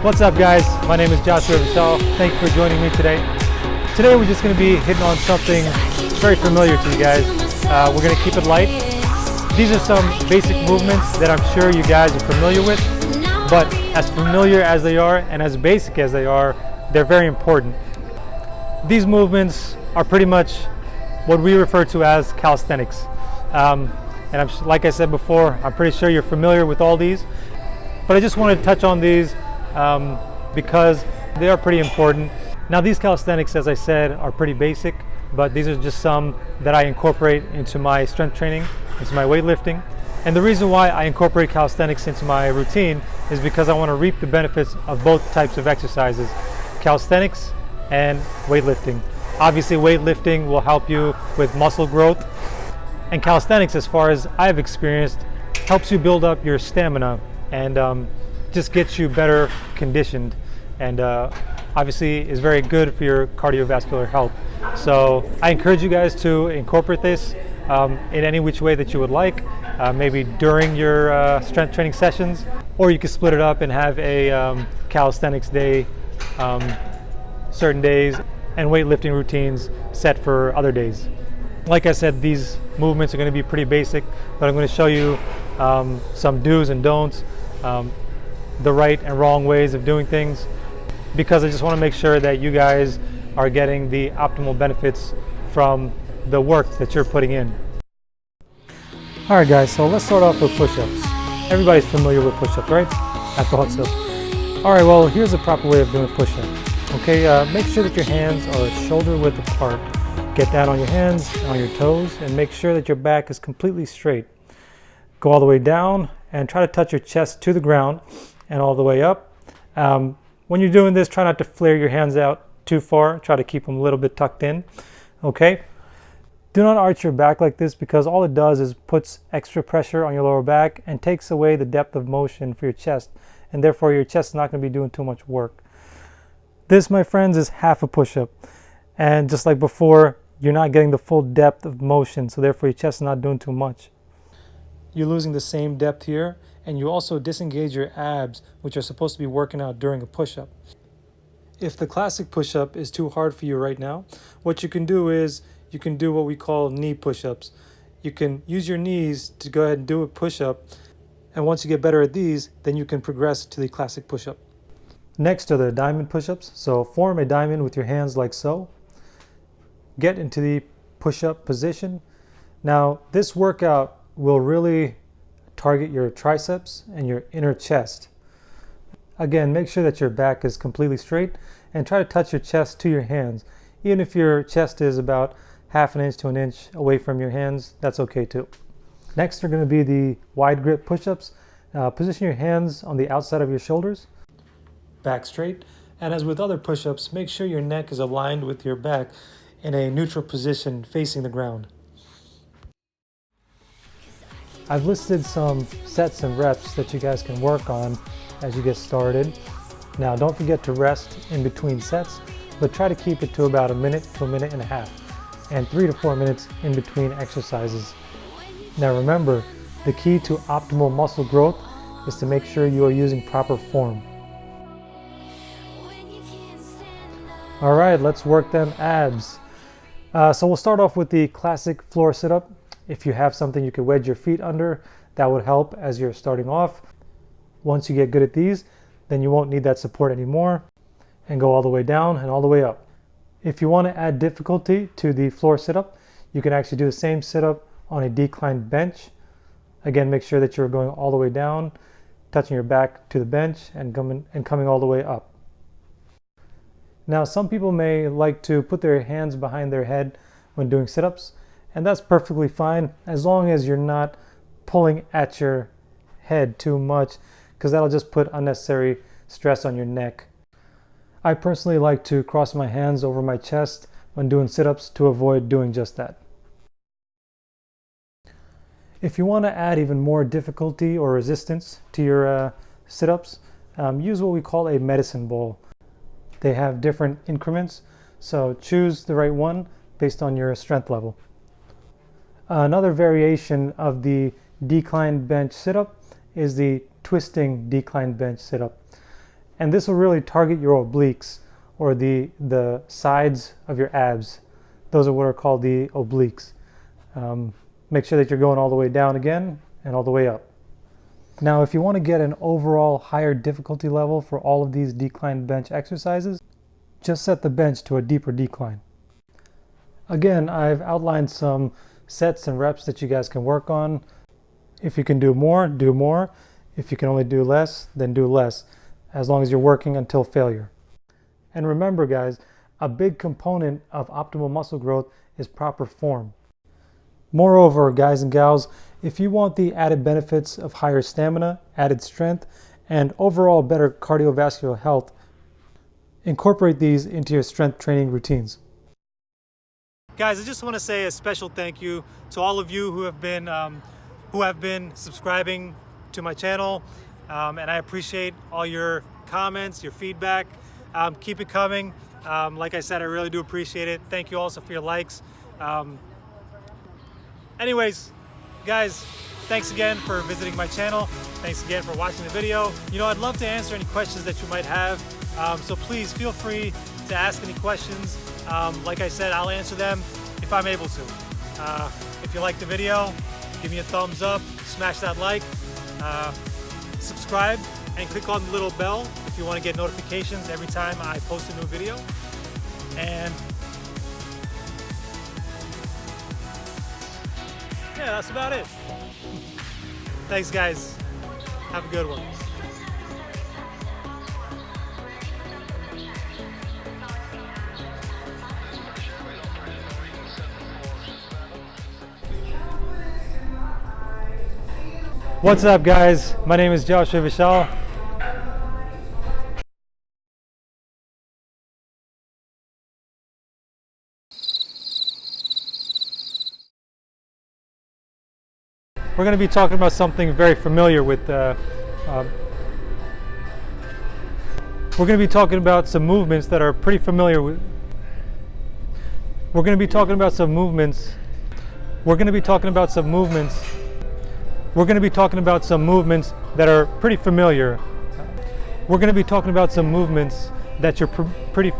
What's up, guys? My name is Joshua Vishal. Thank you for joining me today. Today we're just going to be hitting on something very familiar to you guys. We're going to keep it light. These are some basic movements that I'm sure you guys are familiar with, but as familiar as they are and as basic as they are, they're very important. These movements are pretty much what we refer to as calisthenics. Like I said before, I'm pretty sure you're familiar with all these, but I just wanted to touch on these because they are pretty important. Now, these calisthenics, as I said, are pretty basic, but these are just some that I incorporate into my strength training, into my weightlifting. And the reason why I incorporate calisthenics into my routine is because I want to reap the benefits of both types of exercises, calisthenics and weightlifting. Obviously, weightlifting will help you with muscle growth, and calisthenics, as far as I've experienced, helps you build up your stamina and just gets you better conditioned, and obviously is very good for your cardiovascular health. So I encourage you guys to incorporate this in any which way that you would like, maybe during your strength training sessions, or you can split it up and have a calisthenics day certain days and weightlifting routines set for other days. Like I said, these movements are going to be pretty basic, but I'm going to show you some do's and don'ts, the right and wrong ways of doing things, because I just want to make sure that you guys are getting the optimal benefits from the work that you're putting in. Alright guys, so let's start off with push-ups. Everybody's familiar with push-ups, right? I thought so. Alright, well, here's the proper way of doing a push-up. Okay, make sure that your hands are shoulder width apart. Get down on your hands, on your toes, and make sure that your back is completely straight. Go all the way down and try to touch your chest to the ground and all the way up. When you're doing this, try not to flare your hands out too far. Try to keep them a little bit tucked in. Okay? Do not arch your back like this, because all it does is puts extra pressure on your lower back and takes away the depth of motion for your chest, and therefore your chest is not going to be doing too much work. This, my friends, is half a push-up, and just like before, you're not getting the full depth of motion, so therefore your chest is not doing too much. You're losing the same depth here, and you also disengage your abs, which are supposed to be working out during a push-up. If the classic push-up is too hard for you right now, what you can do is you can do what we call knee push-ups. You can use your knees to go ahead and do a push-up, and once you get better at these, then you can progress to the classic push-up. Next are the diamond push-ups. So form a diamond with your hands like so. Get into the push-up position. Now, this workout will really target your triceps and your inner chest. Again, make sure that your back is completely straight and try to touch your chest to your hands. Even if your chest is about half an inch to an inch away from your hands, that's okay too. Next are going to be the wide grip push-ups. Position your hands on the outside of your shoulders, back straight, and as with other push-ups, make sure your neck is aligned with your back in a neutral position facing the ground. I've listed some sets and reps that you guys can work on as you get started. Now, don't forget to rest in between sets, but try to keep it to about a minute to a minute and a half, and 3 to 4 minutes in between exercises. Now remember, the key to optimal muscle growth is to make sure you are using proper form. All right, let's work them abs. So we'll start off with the classic floor sit-up. If you have something you can wedge your feet under, that would help as you're starting off. Once you get good at these, then you won't need that support anymore, and go all the way down and all the way up. If you want to add difficulty to the floor sit-up, you can actually do the same sit-up on a declined bench. Again, make sure that you're going all the way down, touching your back to the bench, and coming all the way up. Now, some people may like to put their hands behind their head when doing sit-ups, and that's perfectly fine as long as you're not pulling at your head too much, because that'll just put unnecessary stress on your neck. I personally like to cross my hands over my chest when doing sit-ups to avoid doing just that. If you want to add even more difficulty or resistance to your sit-ups, use what we call a medicine ball. They have different increments, so choose the right one based on your strength level. Another variation of the declined bench sit-up is the twisting declined bench sit-up. And this will really target your obliques, or the sides of your abs. Those are what are called the obliques. Make sure that you're going all the way down again and all the way up. Now, if you want to get an overall higher difficulty level for all of these decline bench exercises, just set the bench to a deeper decline. Again, I've outlined some sets and reps that you guys can work on. If you can do more, do more. If you can only do less, then do less, as long as you're working until failure. And remember, guys, a big component of optimal muscle growth is proper form. Moreover, guys and gals, if you want the added benefits of higher stamina, added strength, and overall better cardiovascular health, incorporate these into your strength training routines. Guys, I just want to say a special thank you to all of you who have been subscribing to my channel, and I appreciate all your comments, your feedback. Keep it coming. Like I said, I really do appreciate it. Thank you also for your likes. Anyways, guys, thanks again for visiting my channel. Thanks again for watching the video. You know, I'd love to answer any questions that you might have. So please feel free to ask any questions. Like I said, I'll answer them if I'm able to. If you like the video, give me a thumbs up, smash that like, subscribe, and click on the little bell if you want to get notifications every time I post a new video. And yeah, that's about it. Thanks, guys. Have a good one. What's up, guys? My name is Joshua Vishal. We're going to be talking about something very familiar with we're going to be talking about some movements that are pretty familiar with. We're going to be talking about some movements. We're going to be talking about some movements. We're going to be talking about some movements that are pretty familiar. We're going to be talking about some movements that you're pretty.